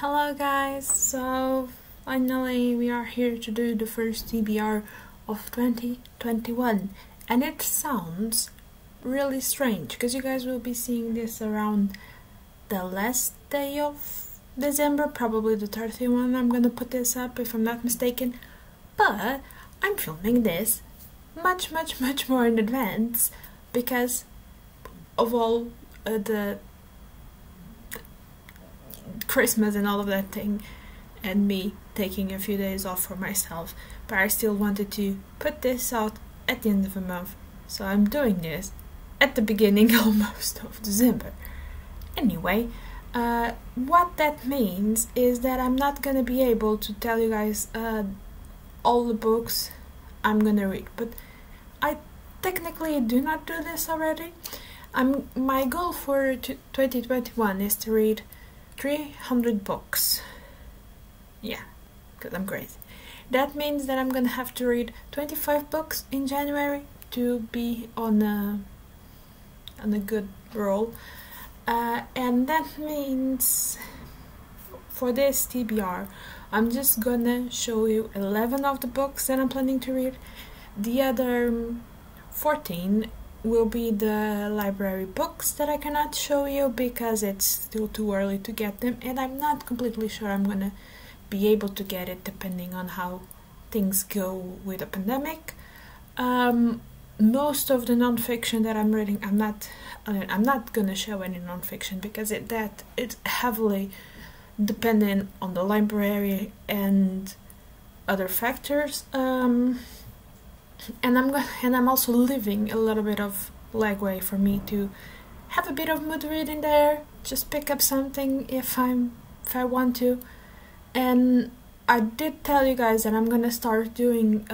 Hello guys, so finally we are here to do the first TBR of 2021, and it sounds really strange because you guys will be seeing this around the last day of December, probably the 31st. I'm gonna put this up if I'm not mistaken, but I'm filming this much more in advance because of all the Christmas and all of that thing, and me taking a few days off for myself, but I still wanted to put this out at the end of the month, so I'm doing this at the beginning almost of December. Anyway, what that means is that I'm not gonna be able to tell you guys all the books I'm gonna read, but I technically do not do this already. My goal for 2021 is to read 300 books. Yeah, because I'm crazy. That means that I'm gonna have to read 25 books in January to be on a good roll, and that means for this TBR I'm just gonna show you 11 of the books that I'm planning to read. The other 14 will be the library books that I cannot show you because it's still too early to get them, and I'm not completely sure I'm gonna be able to get it depending on how things go with the pandemic. Most of the non-fiction that I'm reading, I'm not gonna show any non-fiction because it's heavily dependent on the library and other factors. And I'm also leaving a little bit of legway for me to have a bit of mood reading there, just pick up something if I want to. And I did tell you guys that I'm gonna start doing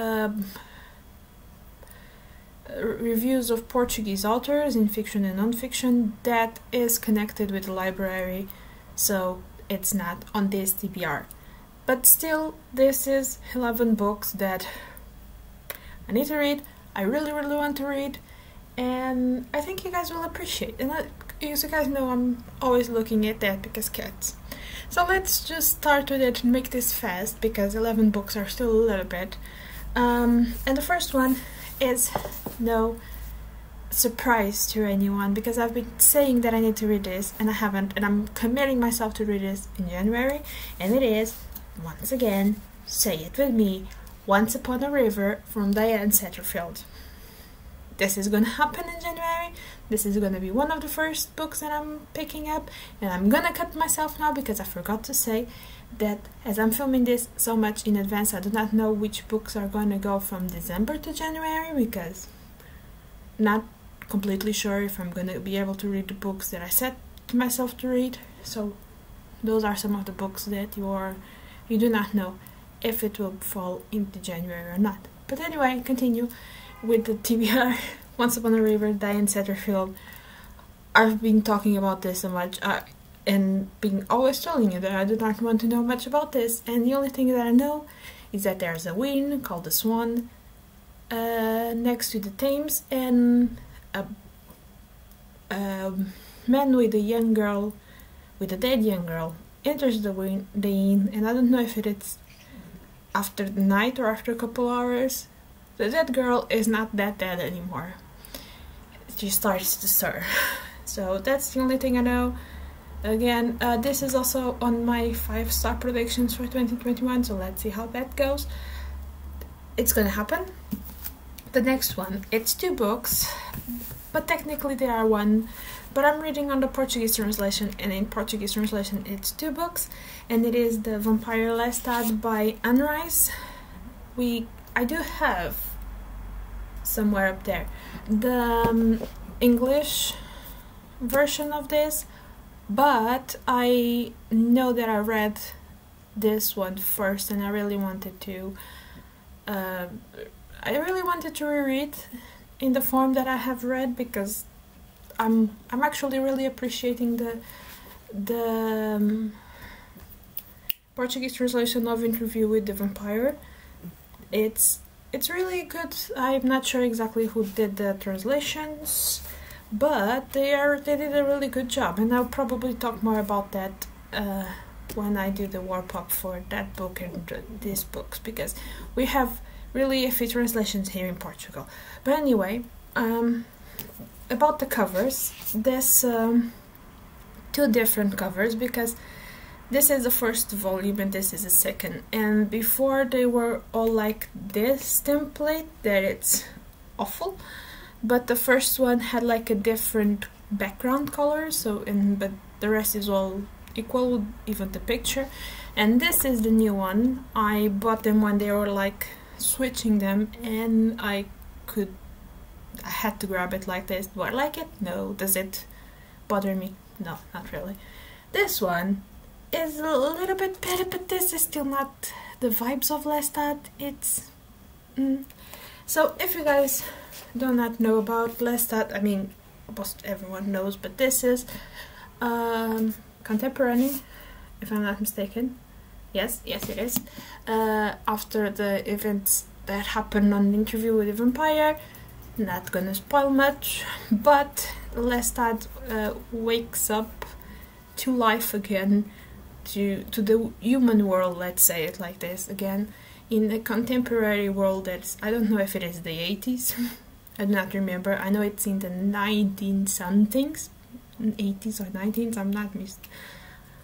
reviews of Portuguese authors in fiction and non-fiction. That is connected with the library, so it's not on this TBR. But still, this is 11 books that I need to read, I really want to read, and I think you guys will appreciate. And as you guys know, I'm always looking at that because cats. So let's just start with it and make this fast because 11 books are still a little bit. And the first one is no surprise to anyone because I've been saying that I need to read this and I haven't, and I'm committing myself to read this in January, and it is, once again, say it with me, Once Upon a River from Diane Satterfield. This is gonna happen in January. This is gonna be one of the first books that I'm picking up, and I'm gonna cut myself now because I forgot to say that as I'm filming this so much in advance, I do not know which books are gonna go from December to January because not completely sure if I'm gonna be able to read the books that I set to myself to read. So those are some of the books that you do not know if it will fall into January or not. But anyway, continue with the TBR. Once Upon a River, Diane Satterfield. I've been talking about this so much and been always telling you that I do not want to know much about this, and the only thing that I know is that there's a wind called the Swan next to the Thames, and a man with a dead young girl enters the inn, and I don't know if it's after the night or after a couple hours. The dead girl is not that dead anymore. She starts to stir. So that's the only thing I know. Again, this is also on my 5-star predictions for 2021, so let's see how that goes. It's gonna happen. The next one, it's 2 books, but technically they are 1. But I'm reading on the Portuguese translation, and in Portuguese translation it's 2 books, and it is the Vampire Lestat by Anne Rice. I do have somewhere up there the English version of this, but I know that I read this one first, and I really wanted to reread in the form that I have read because I'm actually really appreciating the Portuguese translation of Interview with the Vampire. It's really good. I'm not sure exactly who did the translations, but they did a really good job, and I'll probably talk more about that when I do the warp up for that book and these books, because we have really a few translations here in Portugal. But anyway, about the covers, there's two different covers, because this is the first volume and this is the second, and before they were all like this template that it's awful, but the first one had like a different background color, so but the rest is all equal, even the picture. And this is the new one. I bought them when they were like switching them, and I had to grab it like this. Do I like it? No. Does it bother me? No, not really. This one is a little bit better, but this is still not the vibes of Lestat. It's so if you guys do not know about Lestat, I mean almost everyone knows, but this is contemporary, if I'm not mistaken. Yes, it is. After the events that happened on the Interview with the Vampire, not gonna spoil much, but Lestat wakes up to life again, to the human world, let's say it like this, again, in a contemporary world that's, I don't know if it is the 80s, I do not remember, I know it's in the 19-somethings, 80s or 19s,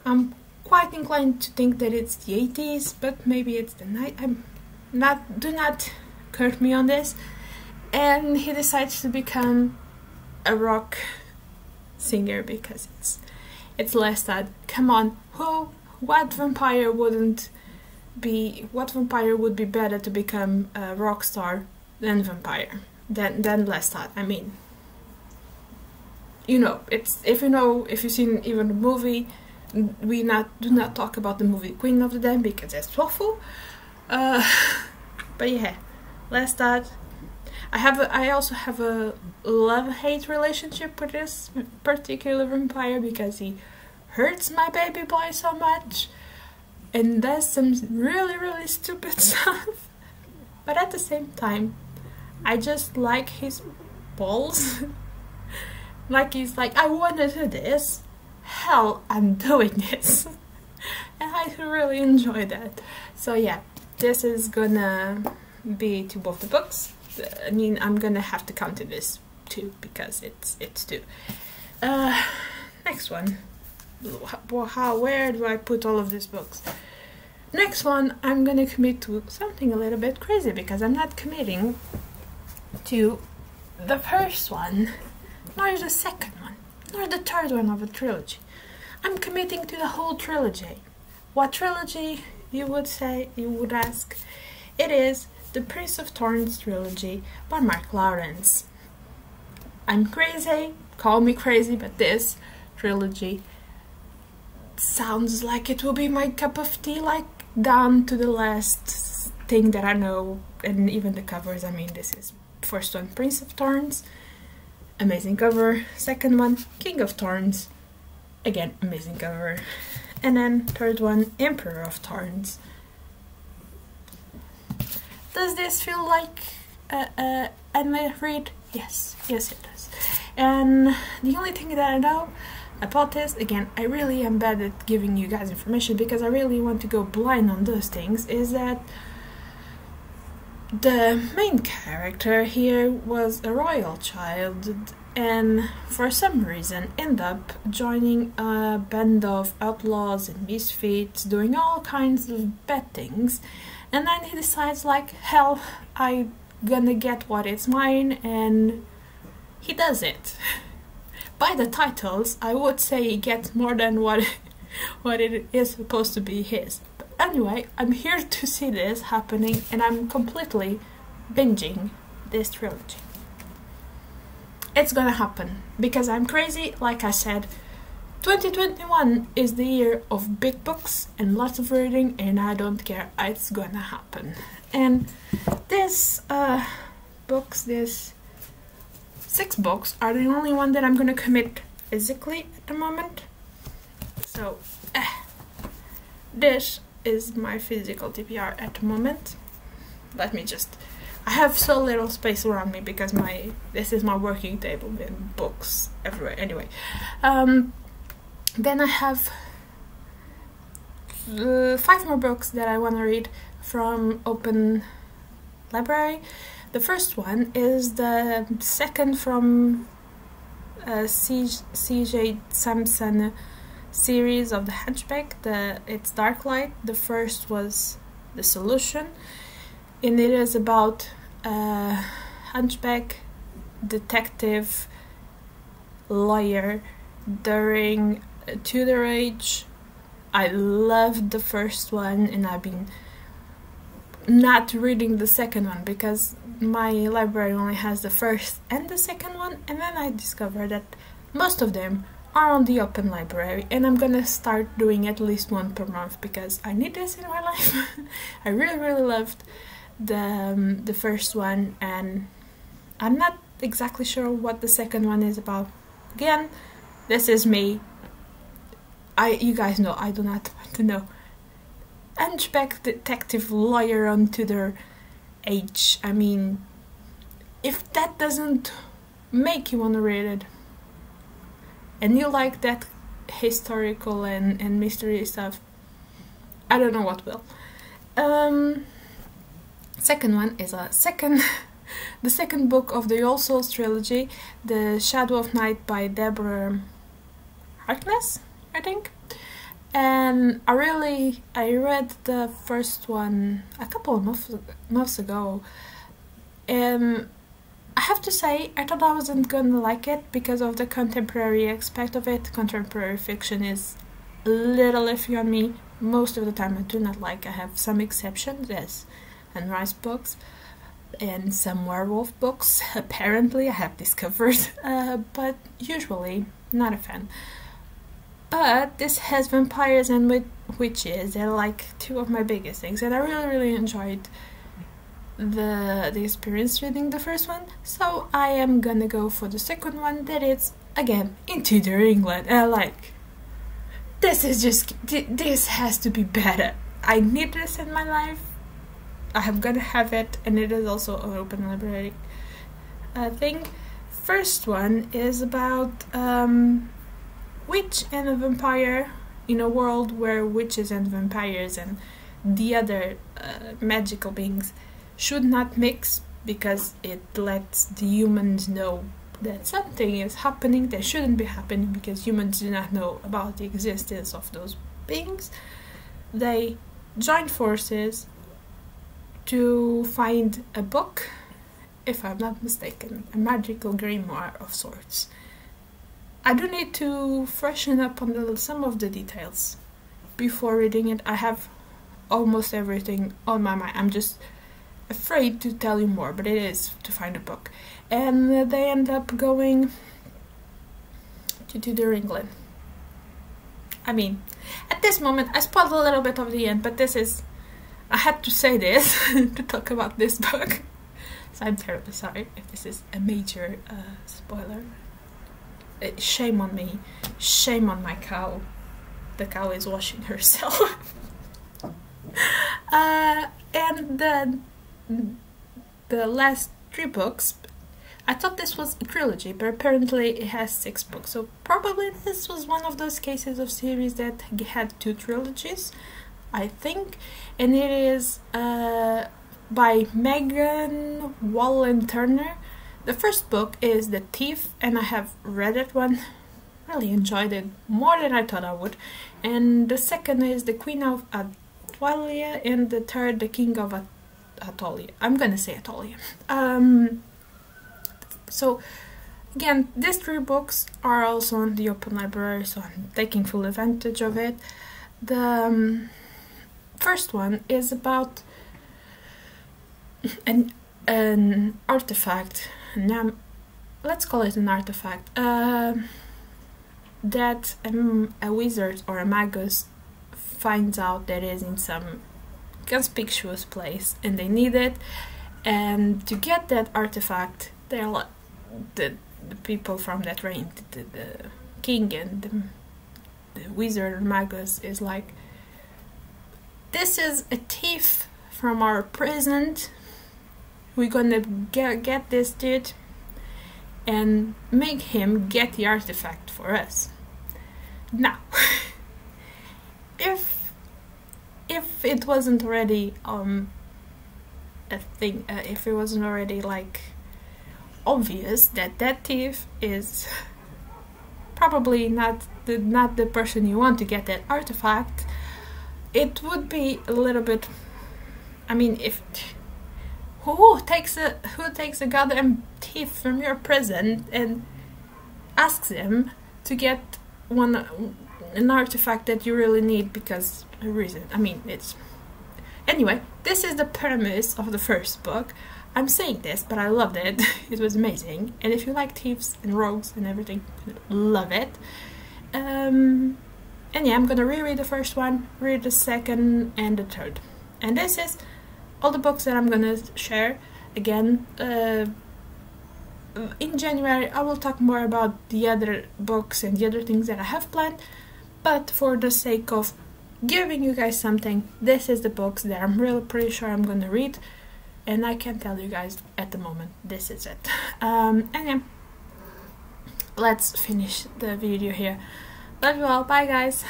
I'm quite inclined to think that it's the 80s, but maybe it's the do not quote me on this. And he decides to become a rock singer because it's Lestat. Come on, what vampire would be better to become a rock star than than Lestat? I mean, you know, if you've seen even the movie, do not talk about the movie Queen of Attolia because it's awful. But yeah, Lestat. I also have a love-hate relationship with this particular vampire because he hurts my baby boy so much and does some really, really stupid stuff. But at the same time, I just like his balls. Like he's like, I want to do this. Hell, I'm doing this. And I really enjoy that. So yeah, this is gonna be to both the books. I mean, I'm gonna have to count this too because it's two. Next one. Where do I put all of these books? Next one, I'm gonna commit to something a little bit crazy because I'm not committing to the first one, nor the second one, nor the third one of a trilogy. I'm committing to the whole trilogy. What trilogy, you would say, you would ask? It is the Prince of Thorns trilogy by Mark Lawrence. I'm crazy, call me crazy, but this trilogy sounds like it will be my cup of tea, like down to the last thing that I know, and even the covers. I mean, this is first one, Prince of Thorns, amazing cover. Second one, King of Thorns, again, amazing cover. And then third one, Emperor of Thorns. Does this feel like a read? Yes, it does. And the only thing that I know about this, again, I really am bad at giving you guys information because I really want to go blind on those things, is that the main character here was a royal child and for some reason end up joining a band of outlaws and misfits doing all kinds of bad things. And then he decides, like, hell, I gonna get what is mine, and he does it. By the titles, I would say he gets more than what it is supposed to be his. But anyway, I'm here to see this happening, and I'm completely binging this trilogy. It's gonna happen, because I'm crazy, like I said. 2021 is the year of big books and lots of reading, and I don't care, it's gonna happen. And these these 6 books are the only one that I'm gonna commit physically at the moment. So this is my physical TBR at the moment. I have so little space around me because this is my working table with books everywhere. Anyway, then I have 5 more books that I want to read from Open Library. The first one is the second from C.J. Sampson series of The Hunchback. It's Dark Light. The first was The Solution, and it is about a hunchback detective lawyer during Tudor age. I loved the first one, and I've been not reading the second one because my library only has the first and the second one, and then I discovered that most of them are on the Open Library, and I'm gonna start doing at least one per month because I need this in my life. I really loved the first one, and I'm not exactly sure what the second one is about. Again, this is me. You guys know I do not want to know. Hunchback detective lawyer on Tudor age. I mean, if that doesn't make you want to read it, and you like that historical and mystery stuff, I don't know what will. Second one is the second book of the All Souls trilogy, The Shadow of Night by Deborah Harkness, I think. And I read the first one a couple of months ago, and I have to say I thought I wasn't gonna like it because of the contemporary aspect of it. Contemporary fiction is a little iffy on me. Most of the time I do not like. I have some exceptions, yes, and Rice books and some werewolf books, apparently I have discovered, but usually not a fan. But this has vampires and witches. They're like two of my biggest things, and I really enjoyed the experience reading the first one. So I am gonna go for the second one, that is again in Tudor England. And this has to be better. I need this in my life. I'm gonna have it, and it is also an Open Library thing. First one is about witch and a vampire in a world where witches and vampires and the other magical beings should not mix, because it lets the humans know that something is happening that shouldn't be happening, because humans do not know about the existence of those beings. They join forces to find a book, if I'm not mistaken, a magical grimoire of sorts. I do need to freshen up on some of the details before reading it. I have almost everything on my mind. I'm just afraid to tell you more, but it is to find a book. And they end up going to Tudor England. I mean, at this moment, I spoiled a little bit of the end, but I had to say this to talk about this book. So I'm terribly sorry if this is a major spoiler. Shame on me. Shame on my cow. The cow is washing herself. And the last 3 books, I thought this was a trilogy, but apparently it has 6 books. So probably this was one of those cases of series that had 2 trilogies, I think. And it is by Megan Wallen Turner. The first book is The Thief, and I have read that one, really enjoyed it more than I thought I would. And the second is The Queen of Attolia, and the third, The King of Attolia. I'm gonna say Attolia. So again, these 3 books are also on the Open Library, so I'm taking full advantage of it. The first one is about an artifact. Let's call it an artifact, that a wizard or a magus finds out that is in some conspicuous place, and they need it. And to get that artifact, they're like the people from that reign, the king and the wizard or magus is like, this is a thief from our prison. We're gonna get this dude and make him get the artifact for us. Now, if if it wasn't already a thing, if it wasn't already like obvious that that thief is probably not the person you want to get that artifact, it would be a little bit. I mean, if who takes a goddamn thief from your prison and asks him to get an artifact that you really need because a reason? I mean, it's anyway. This is the premise of the first book. I'm saying this, but I loved it. It was amazing. And if you like thieves and rogues and everything, love it. And yeah, I'm gonna reread the first one, read the second and the third. And this is all the books that I'm gonna share. Again, in January I will talk more about the other books and the other things that I have planned. But for the sake of giving you guys something, this is the books that I'm really pretty sure I'm gonna read. And I can tell you guys at the moment, this is it. And yeah, let's finish the video here. Love you all, bye guys!